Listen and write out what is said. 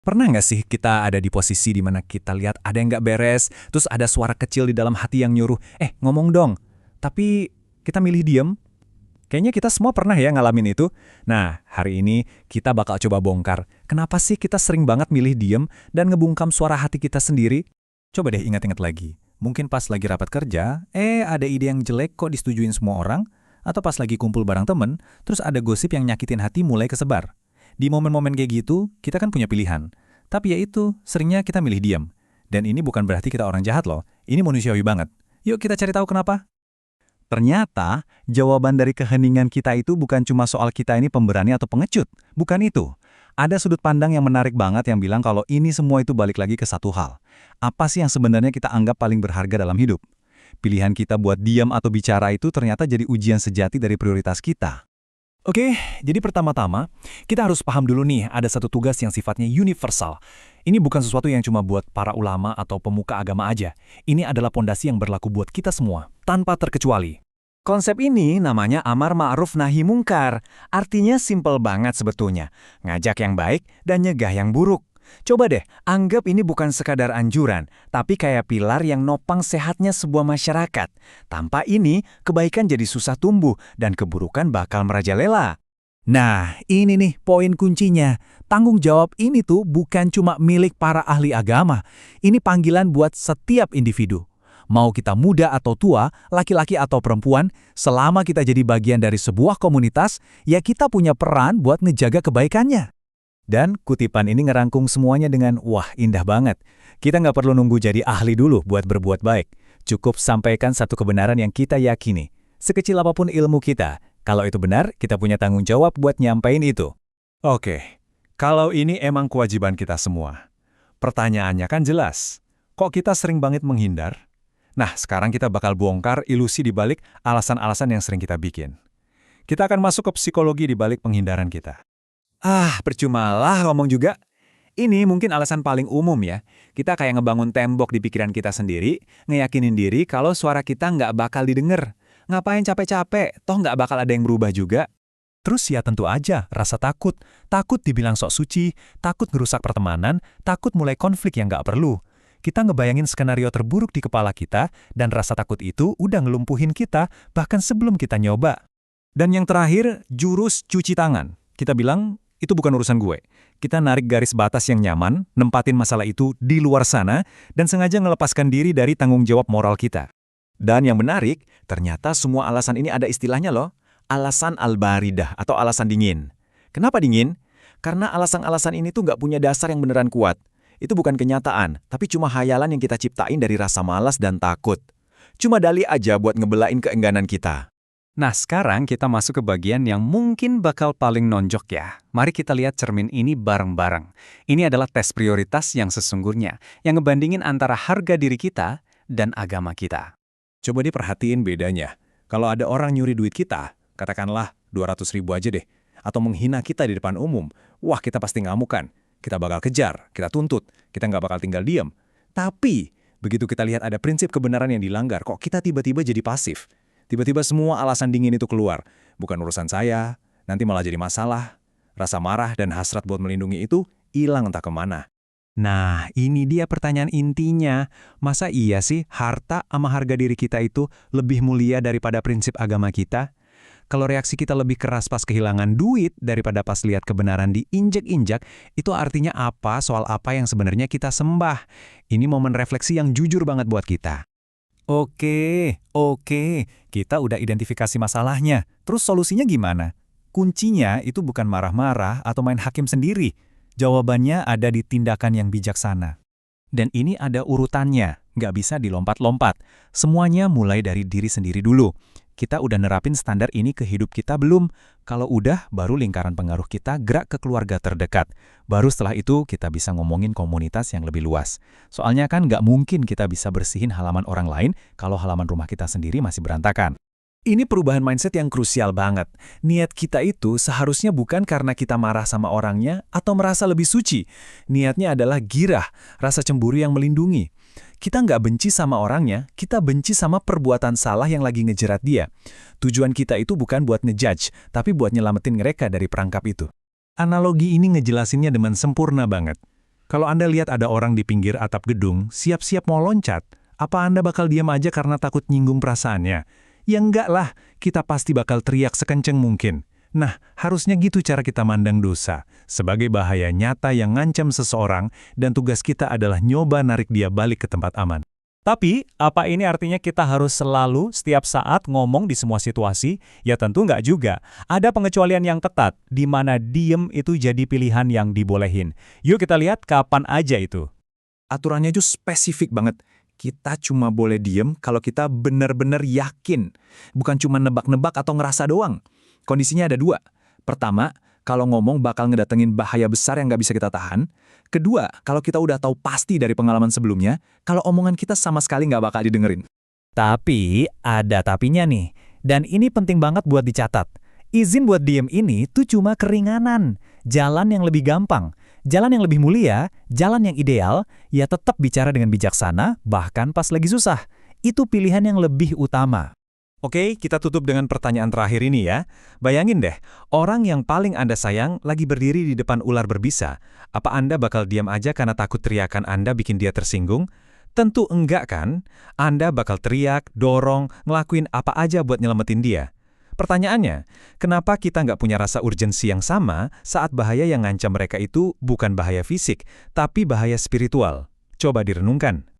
Pernah nggak sih kita ada di posisi di mana kita lihat ada yang nggak beres, terus ada suara kecil di dalam hati yang nyuruh, ngomong dong. Tapi kita milih diem? Kayaknya kita semua pernah ya ngalamin itu. Nah, hari ini kita bakal coba bongkar. Kenapa sih kita sering banget milih diem dan ngebungkam suara hati kita sendiri? Coba deh ingat-ingat lagi. Mungkin pas lagi rapat kerja, ada ide yang jelek kok disetujuin semua orang. Atau pas lagi kumpul bareng temen, terus ada gosip yang nyakitin hati mulai kesebar. Di momen-momen kayak gitu, kita kan punya pilihan. Tapi ya itu, seringnya kita milih diam. Dan ini bukan berarti kita orang jahat loh. Ini manusiawi banget. Yuk kita cari tahu kenapa. Ternyata, jawaban dari keheningan kita itu bukan cuma soal kita ini pemberani atau pengecut. Bukan itu. Ada sudut pandang yang menarik banget yang bilang kalau ini semua itu balik lagi ke satu hal. Apa sih yang sebenarnya kita anggap paling berharga dalam hidup? Pilihan kita buat diam atau bicara itu ternyata jadi ujian sejati dari prioritas kita. Oke, jadi pertama-tama, kita harus paham dulu nih, ada satu tugas yang sifatnya universal. Ini bukan sesuatu yang cuma buat para ulama atau pemuka agama aja. Ini adalah pondasi yang berlaku buat kita semua, tanpa terkecuali. Konsep ini namanya amar ma'ruf nahi mungkar. Artinya simpel banget sebetulnya. Ngajak yang baik dan nyegah yang buruk. Coba deh, anggap ini bukan sekadar anjuran, tapi kayak pilar yang nopang sehatnya sebuah masyarakat. Tanpa ini, kebaikan jadi susah tumbuh dan keburukan bakal merajalela. Nah, ini nih poin kuncinya. Tanggung jawab ini tuh bukan cuma milik para ahli agama. Ini panggilan buat setiap individu. Mau kita muda atau tua, laki-laki atau perempuan, selama kita jadi bagian dari sebuah komunitas, ya kita punya peran buat ngejaga kebaikannya. Dan kutipan ini ngerangkum semuanya dengan, wah indah banget. Kita nggak perlu nunggu jadi ahli dulu buat berbuat baik. Cukup sampaikan satu kebenaran yang kita yakini. Sekecil apapun ilmu kita, kalau itu benar, kita punya tanggung jawab buat nyampein itu. Oke, kalau ini emang kewajiban kita semua. Pertanyaannya kan jelas, kok kita sering banget menghindar? Nah, sekarang kita bakal bongkar ilusi di balik alasan-alasan yang sering kita bikin. Kita akan masuk ke psikologi di balik penghindaran kita. Percumalah ngomong juga. Ini mungkin alasan paling umum ya. Kita kayak ngebangun tembok di pikiran kita sendiri, ngeyakinin diri kalau suara kita nggak bakal didengar. Ngapain capek-capek, toh nggak bakal ada yang berubah juga. Terus ya tentu aja, rasa takut. Takut dibilang sok suci, takut ngerusak pertemanan, takut mulai konflik yang nggak perlu. Kita ngebayangin skenario terburuk di kepala kita, dan rasa takut itu udah ngelumpuhin kita, bahkan sebelum kita nyoba. Dan yang terakhir, jurus cuci tangan. Kita bilang, itu bukan urusan gue. Kita narik garis batas yang nyaman, nempatin masalah itu di luar sana, dan sengaja ngelepaskan diri dari tanggung jawab moral kita. Dan yang menarik, ternyata semua alasan ini ada istilahnya loh. Alasan al-baridah atau alasan dingin. Kenapa dingin? Karena alasan-alasan ini tuh nggak punya dasar yang beneran kuat. Itu bukan kenyataan, tapi cuma hayalan yang kita ciptain dari rasa malas dan takut. Cuma dalih aja buat ngebelain keengganan kita. Nah, sekarang kita masuk ke bagian yang mungkin bakal paling nonjok ya. Mari kita lihat cermin ini bareng-bareng. Ini adalah tes prioritas yang sesungguhnya, yang ngebandingin antara harga diri kita dan agama kita. Coba diperhatiin bedanya. Kalau ada orang nyuri duit kita, katakanlah 200.000 aja deh, atau menghina kita di depan umum, wah kita pasti ngamukan. Kita bakal kejar, kita tuntut, kita nggak bakal tinggal diam. Tapi, begitu kita lihat ada prinsip kebenaran yang dilanggar, kok kita tiba-tiba jadi pasif. Tiba-tiba semua alasan dingin itu keluar. Bukan urusan saya, nanti malah jadi masalah. Rasa marah dan hasrat buat melindungi itu hilang entah kemana. Nah, ini dia pertanyaan intinya. Masa iya sih harta sama harga diri kita itu lebih mulia daripada prinsip agama kita? Kalau reaksi kita lebih keras pas kehilangan duit daripada pas lihat kebenaran diinjek-injak, itu artinya apa soal apa yang sebenarnya kita sembah? Ini momen refleksi yang jujur banget buat kita. Oke, kita udah identifikasi masalahnya. Terus solusinya gimana? Kuncinya itu bukan marah-marah atau main hakim sendiri. Jawabannya ada di tindakan yang bijaksana. Dan ini ada urutannya, nggak bisa dilompat-lompat. Semuanya mulai dari diri sendiri dulu. Kita udah nerapin standar ini ke hidup kita belum? Kalau udah, baru lingkaran pengaruh kita gerak ke keluarga terdekat. Baru setelah itu kita bisa ngomongin komunitas yang lebih luas. Soalnya kan nggak mungkin kita bisa bersihin halaman orang lain kalau halaman rumah kita sendiri masih berantakan. Ini perubahan mindset yang krusial banget. Niat kita itu seharusnya bukan karena kita marah sama orangnya atau merasa lebih suci. Niatnya adalah girah, rasa cemburu yang melindungi. Kita nggak benci sama orangnya, kita benci sama perbuatan salah yang lagi ngejerat dia. Tujuan kita itu bukan buat ngejudge, tapi buat nyelamatin mereka dari perangkap itu. Analogi ini ngejelasinnya dengan sempurna banget. Kalau Anda lihat ada orang di pinggir atap gedung, siap-siap mau loncat, apa Anda bakal diam aja karena takut nyinggung perasaannya? Ya enggak lah, kita pasti bakal teriak sekenceng mungkin. Nah, harusnya gitu cara kita mandang dosa, sebagai bahaya nyata yang ngancam seseorang, dan tugas kita adalah nyoba narik dia balik ke tempat aman. Tapi, apa ini artinya kita harus selalu, setiap saat ngomong di semua situasi? Ya tentu nggak juga. Ada pengecualian yang ketat, di mana diem itu jadi pilihan yang dibolehin. Yuk kita lihat kapan aja itu. Aturannya itu spesifik banget. Kita cuma boleh diem kalau kita benar-benar yakin. Bukan cuma nebak-nebak atau ngerasa doang. Kondisinya ada dua. Pertama, kalau ngomong bakal ngedatengin bahaya besar yang nggak bisa kita tahan. Kedua, kalau kita udah tahu pasti dari pengalaman sebelumnya, kalau omongan kita sama sekali nggak bakal didengerin. Tapi, ada tapinya nih. Dan ini penting banget buat dicatat. Izin buat diem ini tuh cuma keringanan. Jalan yang lebih gampang. Jalan yang lebih mulia, jalan yang ideal, ya tetap bicara dengan bijaksana, bahkan pas lagi susah. Itu pilihan yang lebih utama. Oke, kita tutup dengan pertanyaan terakhir ini ya. Bayangin deh, orang yang paling Anda sayang lagi berdiri di depan ular berbisa. Apa Anda bakal diam aja karena takut teriakan Anda bikin dia tersinggung? Tentu enggak kan? Anda bakal teriak, dorong, ngelakuin apa aja buat nyelamatin dia. Pertanyaannya, kenapa kita nggak punya rasa urgensi yang sama saat bahaya yang ngancam mereka itu bukan bahaya fisik, tapi bahaya spiritual? Coba direnungkan.